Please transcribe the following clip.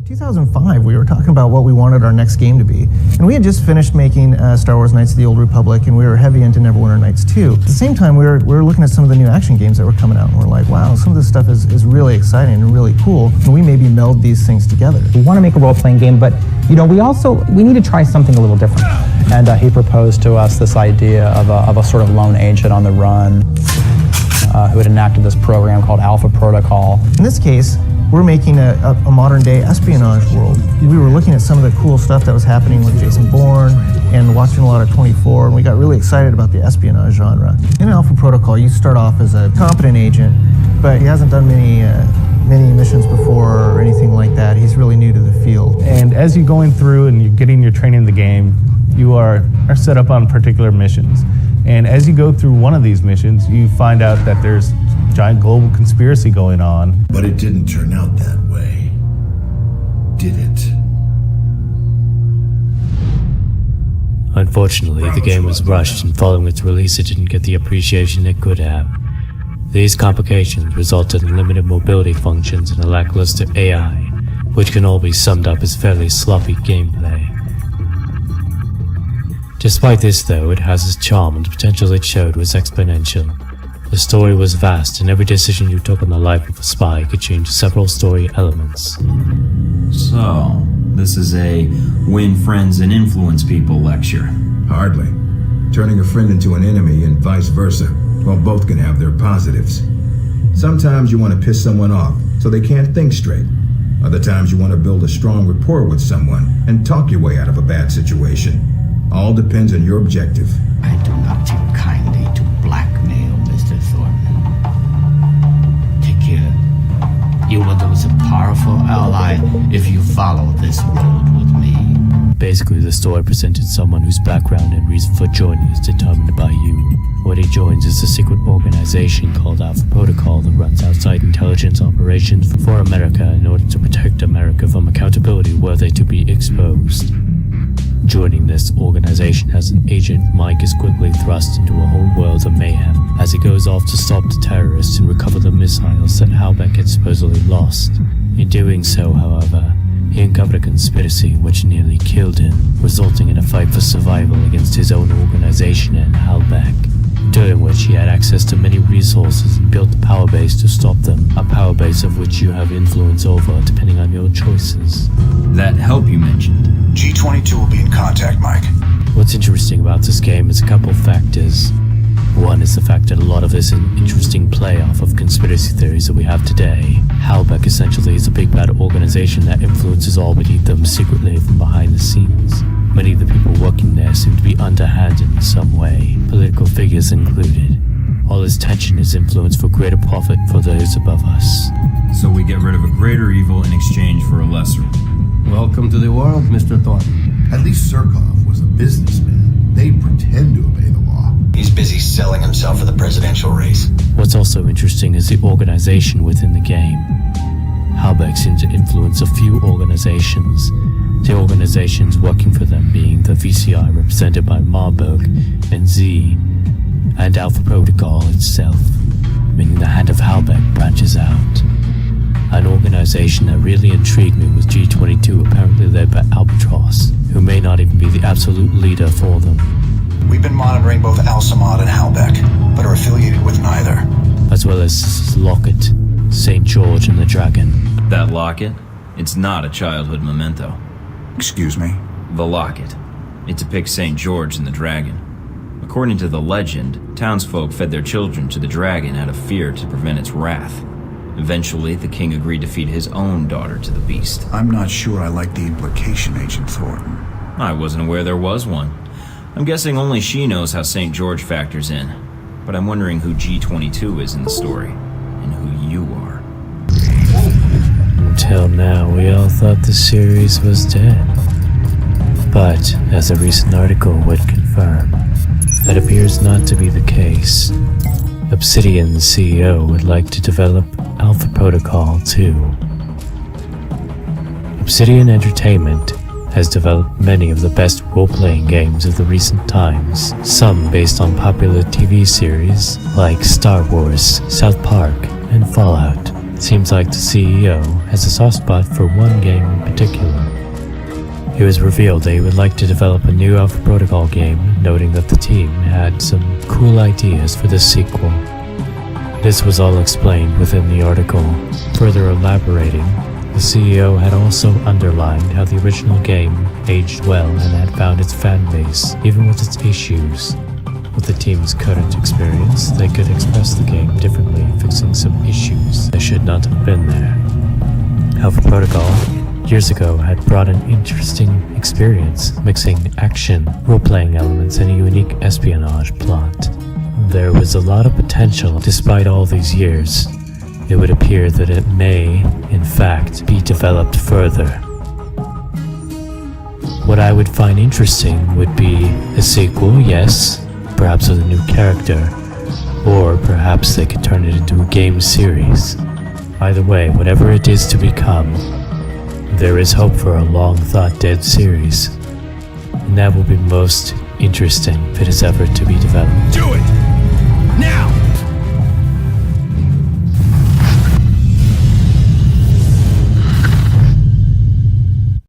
In 2005, we were talking about what we wanted our next game to be. And we had just finished making Star Wars Knights of the Old Republic, and we were heavy into Neverwinter Nights 2. At the same time, we were looking at some of the new action games that were coming out, and we're like, wow, some of this stuff is really exciting and really cool. And we maybe meld these things together. We want to make a role-playing game, but we need to try something a little different. And he proposed to us this idea of a sort of lone agent on the run who had enacted this program called Alpha Protocol. In this case, we're making a modern-day espionage world. We were looking at some of the cool stuff that was happening with Jason Bourne and watching a lot of 24, and we got really excited about the espionage genre. In Alpha Protocol, you start off as a competent agent, but he hasn't done many missions before or anything like that. He's really new to the field. And as you're going through and you're getting your training in the game, you are set up on particular missions. And as you go through one of these missions, you find out that there's a giant global conspiracy going on. But it didn't turn out that way, did it? Unfortunately, the game was rushed, and following its release it didn't get the appreciation it could have. These complications resulted in limited mobility functions and a lackluster AI, which can all be summed up as fairly sloppy gameplay. Despite this though, it has its charm, and the potential it showed was exponential. The story was vast, and every decision you took on the life of a spy could change several story elements. So, this is a win friends and influence people lecture. Hardly. Turning a friend into an enemy and vice versa. Well, both can have their positives. Sometimes you want to piss someone off so they can't think straight. Other times you want to build a strong rapport with someone and talk your way out of a bad situation. All depends on your objective. I do not take kindly to blackmail, Mr. Thornton. Take care. You will lose a powerful ally if you follow this road with me. Basically, the story presented someone whose background and reason for joining is determined by you. What he joins is a secret organization called Alpha Protocol that runs outside intelligence operations for America in order to protect America from accountability were they to be exposed. Joining this organization as an agent, Mike is quickly thrust into a whole world of mayhem as he goes off to stop the terrorists and recover the missiles that Halbech had supposedly lost. In doing so, however, he uncovered a conspiracy which nearly killed him, resulting in a fight for survival against his own organization and Halbech, during which he had access to many resources and built a power base to stop them, a power base of which you have influence over depending on your choices. That help you mentioned. G22 will be in contact, Mike. What's interesting about this game is a couple factors. One is the fact that a lot of this is an interesting play off of conspiracy theories that we have today. Halbech essentially is a big bad organization that influences all beneath them secretly from behind the scenes. Many of the people working there seem to be underhanded in some way, political figures included. All this tension is influenced for greater profit for those above us. So we get rid of a greater evil in exchange for a lesser one. Welcome to the world, Mr. Thornton. At least Surkov was a businessman. They pretend to obey the law. He's busy selling himself for the presidential race. What's also interesting is the organization within the game. Halbech seems to influence a few organizations, the organizations working for them being the VCI represented by Marburg and Z, and Alpha Protocol itself, meaning the hand of Halbech branches out. An organization that really intrigued me was G22, apparently led by Albatross, who may not even be the absolute leader for them. We've been monitoring both Al-Samad and Halbech, but are affiliated with neither. As well as Locket, St. George and the Dragon. That locket? It's not a childhood memento. Excuse me? The locket. It depicts St. George and the Dragon. According to the legend, townsfolk fed their children to the dragon out of fear to prevent its wrath. Eventually, the king agreed to feed his own daughter to the beast. I'm not sure I like the implication, Agent Thornton. I wasn't aware there was one. I'm guessing only she knows how St. George factors in. But I'm wondering who G22 is in the story, and who you are. Until now, we all thought the series was dead. But, as a recent article would confirm, that appears not to be the case. Obsidian's CEO would like to develop Alpha Protocol 2. Obsidian Entertainment has developed many of the best role-playing games of the recent times, some based on popular TV series like Star Wars, South Park, and Fallout. seems like the CEO has a soft spot for one game in particular. It was revealed that he would like to develop a new Alpha Protocol game, noting that the team had some cool ideas for the sequel. This was all explained within the article. Further elaborating, the CEO had also underlined how the original game aged well and had found its fan base, even with its issues. With the team's current experience, they could express the game differently, fixing some issues that should not have been there. Alpha Protocol, years ago, had brought an interesting experience, mixing action, role-playing elements, and a unique espionage plot. There was a lot of potential despite all these years. It would appear that it may, in fact, be developed further. What I would find interesting would be a sequel, yes, perhaps with a new character, or perhaps they could turn it into a game series. Either way, whatever it is to become, there is hope for a long-thought-dead series, and that will be most interesting if it is ever to be developed. Do it!